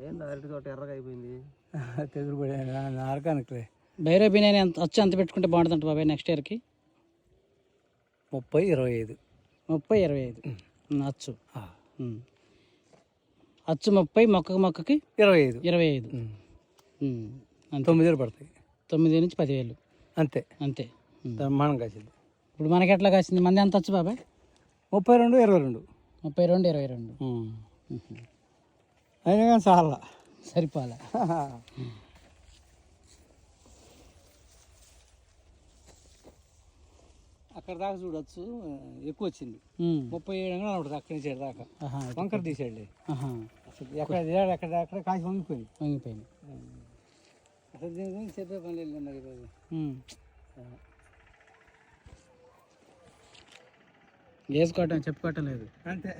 ఏంటి అరటి తోట ఎర్రగా అయిపోయింది. తెగులు పడి నారకానికి బైరో బిర్యానీ అచ్చు ఎంత పెట్టుకుంటే బాగుంటుందంట బాబాయ్ నెక్స్ట్ ఇయర్కి? 30-25. 30-25 అచ్చు. అచ్చు 30, మొక్కకి 25. 25. 9 పడతాయి. 9 నుంచి 10,000 అంతే అంతే. మనం కాసింది. ఇప్పుడు మనకి ఎట్లా కాసింది? మంది ఎంత వచ్చు బాబాయ్? 32-22. 32-22. అయినా కానీ చాలా సరిపోలే. అక్కడ దాకా చూడొచ్చు, ఎక్కువ వచ్చింది. 37 అంగళాలు ఉంటుంది అక్కడి నుంచి దాకా. వంకర తీసాడు అసలు. ఎక్కడ కాసి వంగిపోయింది. అసలు దీని గురించి చెప్పే పని లేదు మరి ఈరోజు. వేసుకోవటం చెప్పుకోవటం లేదు అంతే.